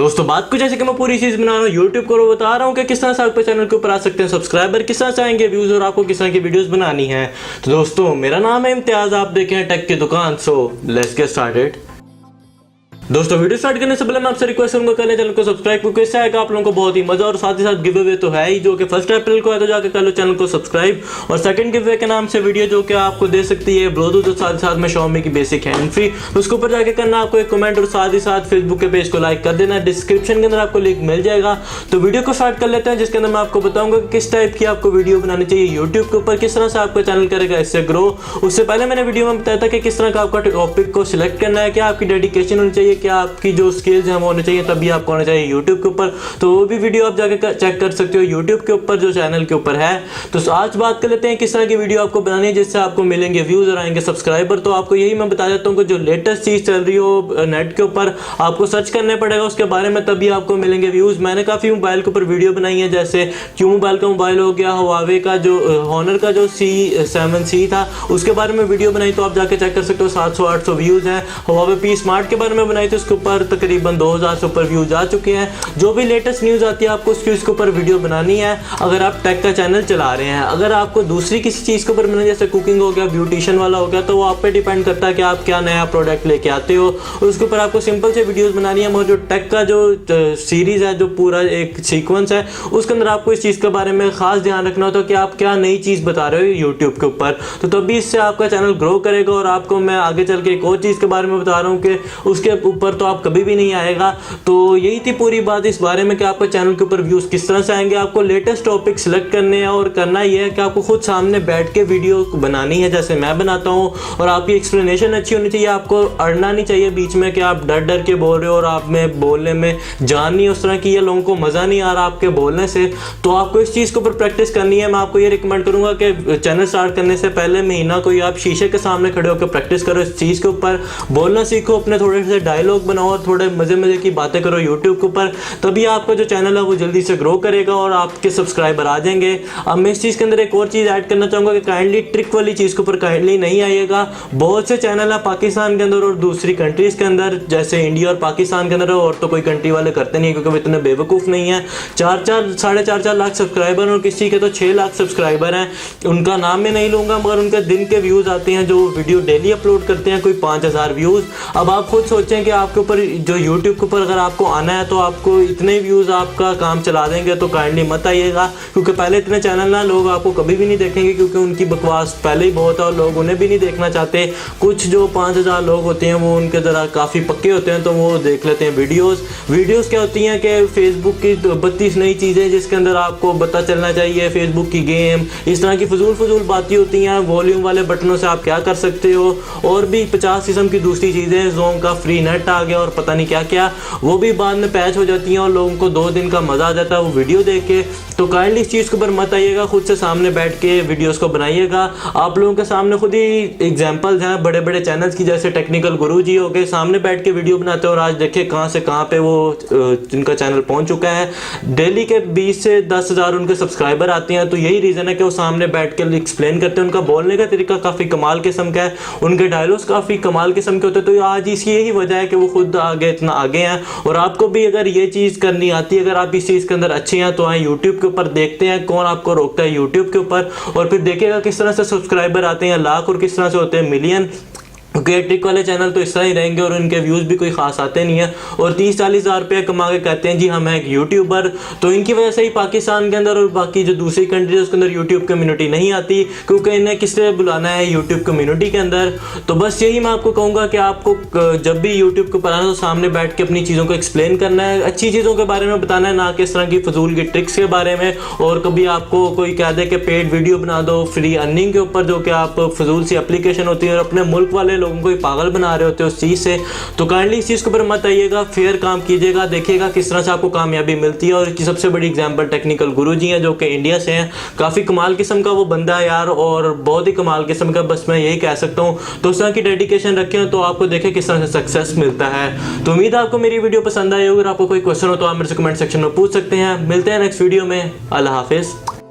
दोस्तों बात कुछ ऐसे कि मैं पूरी चीज बना रहा हूँ यूट्यूब को बता रहा हूँ कि किस तरह से आपके चैनल के ऊपर आ सकते हैं सब्सक्राइबर, किस तरह से आएंगे व्यूज और आपको किस तरह की वीडियोस बनानी है। तो दोस्तों मेरा नाम है इम्तियाज, आप देखें हैं टेक की दुकान। So let's get started. दोस्तों वीडियो स्टार्ट करने से पहले मैं आपसे रिक्वेस्ट करूंगा कर लें चैनल को सब्सक्राइब, क्योंकि इससे आएगा आप लोगों को बहुत ही मजा और साथ ही साथ गिव अवे तो है ही जो कि 1 अप्रैल को है, तो जाकर कर लो चैनल को सब्सक्राइब। और सेकंड गिव अवे के नाम से वीडियो जो कि आपको दे सकती है ब्लूटूथ और साथ ही साथ में Xiaomi की बेसिक हैंड फ्री, उसके ऊपर जाके करना आपको एक कमेंट और साथ ही साथ फेसबुक के पेज को लाइक कर देना। डिस्क्रिप्शन के अंदर आपको लिंक मिल जाएगा। तो वीडियो को स्टार्ट कर लेते हैं, जिसके अंदर मैं आपको बताऊंगा कि किस टाइप की आपको वीडियो बनानी चाहिए यूट्यूब के ऊपर, किस तरह से आपका चैनल करेगा इससे ग्रो। उससे पहले मैंने वीडियो में बताया था कि किस तरह का आपका टॉपिक को सिलेक्ट करना है, क्या आपकी डेडिकेशन होनी चाहिए, क्या आपकी जो स्किल्स हैं वो होने चाहिए, तभी आपको होना चाहिए यूट्यूब के ऊपर। तो वो भी वीडियो आप जाकर चेक कर सकते हो यूट्यूब के ऊपर जो चैनल के ऊपर है। तो आज बात कर लेते हैं किस तरह की वीडियो आपको बनानी है जिससे आपको मिलेंगे व्यूज और आएंगे सब्सक्राइबर। तो आपको यही मैं बता देता हूँ कि जो लेटेस्ट चीज चल रही हो नेट के ऊपर आपको सर्च करना पड़ेगा उसके बारे में, तभी आपको मिलेंगे व्यूज। मैंने काफी मोबाइल के ऊपर वीडियो बनाई है, जैसे क्यू मोबाइल का मोबाइल हो गया, हुआवे का जो हॉनर का जो C7C था उसके बारे में वीडियो बनाई, तो आप जाके चेक कर सकते हो। 700-800 व्यूज हैं। हुआवे P स्मार्ट के बारे में बनाई तो उसके ऊपर तकरीबन 2000 से ऊपर व्यूज आ चुके हैं। जो भी लेटेस्ट न्यूज आती है आपको उसके ऊपर वीडियो बनानी है अगर आप टेक का चैनल चला रहे हैं। अगर आपको दूसरी किसी चीज के ऊपर बनाना, जैसे कुकिंग हो गया, ब्यूटिशियन वाला हो गया, तो वो आप पे डिपेंड करता है कि आप क्या नया प्रोडक्ट लेके आते हो। उसके ऊपर आपको सिंपल से वीडियोस बनानी है। मगर जो टेक का जो सीरीज है, जो पूरा एक सीक्वेंस है, उसके अंदर आपको इस चीज के बारे में खास ध्यान रखना होता है कि आप क्या नई चीज बता रहे हो यूट्यूब के ऊपर। तो तभी इससे आपका चैनल ग्रो करेगा। और आपको मैं आगे चल के एक और चीज के बारे में बता रहा हूँ कि उसके ऊपर तो आप कभी भी नहीं आएगा। तो यही थी पूरी बात इस बारे में कि आपका चैनल के ऊपर व्यूज किस तरह से आएंगे। आपको लेटेस्ट टॉपिक सिलेक्ट करने हैं और करना ही है कि आपको खुद सामने बैठ के वीडियो बनानी है जैसे मैं बनाता हूँ। और आपकी एक्सप्लेनेशन अच्छी होनी चाहिए, आपको अड़ना नहीं चाहिए बीच में कि आप डर डर के बोल रहे हो और आप में बोलने में जान नहीं उस तरह की, या लोगों को मजा नहीं आ रहा आपके बोलने से। तो आपको इस चीज के ऊपर प्रैक्टिस करनी है। मैं आपको ये रिकमेंड करूंगा कि चैनल स्टार्ट करने से पहले महीना कोई आप शीशे के सामने खड़े होकर प्रैक्टिस करो, इस चीज के ऊपर बोलना सीखो, अपने थोड़े से डायलॉग बनाओ और थोड़े मजे मजे की बातें करो यूट्यूब के ऊपर। तभी आपका जो चैनल है वो जल्दी से ग्रो करेगा और आपके सब्सक्राइबर आ जाएंगे। अब मैं इस चीज़ के अंदर एक और चीज़ ऐड करना चाहूँगा कि काइंडली ट्रिक वाली चीज़ के ऊपर काइंडली नहीं आइएगा। बहुत से चैनल है पाकिस्तान के अंदर और दूसरी कंट्रीज़ के अंदर, जैसे इंडिया और पाकिस्तान के अंदर, और तो कोई कंट्री वाले करते नहीं है क्योंकि वो इतने बेवकूफ़ नहीं है। 4-4 लाख सब्सक्राइबर और किसी के तो 6 लाख सब्सक्राइबर हैं। उनका नाम मैं नहीं लूँगा, मगर उनके दिन के व्यूज़ आते हैं जो वीडियो डेली अपलोड करते हैं, कोई 5000 व्यूज़। अब आप खुद सोचें कि आपके ऊपर जो यूट्यूब के ऊपर अगर आपको आना है तो आपको इतने व्यूज़ आपका काम चला देंगे, तो काइंडली मत आइएगा। क्योंकि पहले इतने चैनल ना लोग आपको कभी भी नहीं देखेंगे क्योंकि उनकी बकवास पहले ही बहुत है और लोग उन्हें भी नहीं देखना चाहते। कुछ जो 5000 लोग होते हैं वो उनके ज़रा काफ़ी पक्के होते हैं तो वो देख लेते हैं वीडियोज़ क्या होती हैं कि फेसबुक की 32 नई चीज़ें जिसके अंदर आपको पता चलना चाहिए, फेसबुक की गेम, इस तरह की फजूल बातें होती हैं। वॉल्यूम वाले बटनों से आप क्या कर सकते हो, और भी 50 किस्म की दूसरी चीज़ें, जोम का फ्री नेट आ गया और पता नहीं क्या क्या, वो भी बाद में पैच हो जाती हैं और लोगों को 2 दिन का मज़ा आ जाता है वो वीडियो देख के। तो काइंडली इस चीज़ के ऊपर मत आइएगा, खुद से सामने बैठ के वीडियोस को बनाइएगा। आप लोगों के सामने खुद ही एग्जांपल्स हैं बड़े बड़े चैनल्स की, जैसे टेक्निकल गुरुजी हो गए, सामने बैठ के वीडियो बनाते हैं और आज देखिए कहाँ से कहाँ पे वो जिनका चैनल पहुँच चुका है। डेली के 20 से 10 हज़ार उनके सब्सक्राइबर आते हैं। तो यही रीज़न है कि वो सामने बैठ के एक्सप्लेन करते हैं। उनका बोलने का तरीका काफ़ी कमाल किस्म का है, उनके डायलॉग्स काफ़ी कमाल किस्म के होते हैं। तो आज इसकी यही वजह है कि वो खुद आगे इतना आगे हैं। और आपको भी अगर ये चीज़ करनी आती है, अगर आप इस चीज़ के अंदर अच्छे हैं, तो आए यूट्यूब के ऊपर देखते हैं कौन आपको रोकता है यूट्यूब के ऊपर, और फिर देखिएगा किस तरह से सब्सक्राइबर आते हैं लाख और किस तरह से होते हैं मिलियन। क्योंकि ट्रिक वाले चैनल तो इस तरह ही रहेंगे और उनके व्यूज़ भी कोई खास आते नहीं है और 30-40 हज़ार रुपये कमा के कहते हैं जी हम हैं एक यूट्यूबर। तो इनकी वजह से ही पाकिस्तान के अंदर और बाकी जो दूसरी कंट्री है उसके अंदर यूट्यूब कम्युनिटी नहीं आती, क्योंकि इन्हें किस तरह बुलाना है यूट्यूब कम्युनिटी के अंदर। तो बस यही मैं आपको कहूँगा कि आपको जब भी यूट्यूब के ऊपर आना तो सामने बैठ के अपनी चीज़ों को एक्सप्लेन करना है, अच्छी चीज़ों के बारे में बताना है, ना कि इस तरह की फजूल की ट्रिक्स के बारे में। और कभी आपको कोई कह दे कि पेड वीडियो बना दो फ्री अर्निंग के ऊपर, जो कि आप फजूल सी एप्लीकेशन होती है और अपने मुल्क वाले लोगों को पागल बना रहे होते हो उस चीज़ से। तो काइंडली इस चीज़ के ऊपर मत आइएगा, फेयर काम कीजिएगा, देखिएगा किस तरह से आपको कामयाबी मिलती है। और इसकी सबसे बड़ी एग्जांपल टेक्निकल गुरुजी हैं जो कि इंडिया से हैं। काफ़ी कमाल किस्म का वो बंदा है यार, और बहुत ही कमाल किस्म का, बस मैं यही कह सकता हूँ। तो उस तरह की डेडिकेशन रखें तो आपको देखें किस तरह से सक्सेस मिलता है। तो उम्मीद है आपको मेरी वीडियो पसंद आई होगी। अगर आपको कोई क्वेश्चन हो तो आप मेरे से कमेंट सेक्शन में पूछ सकते हैं। मिलते हैं नेक्स्ट वीडियो में। अल्लाह हाफिज़।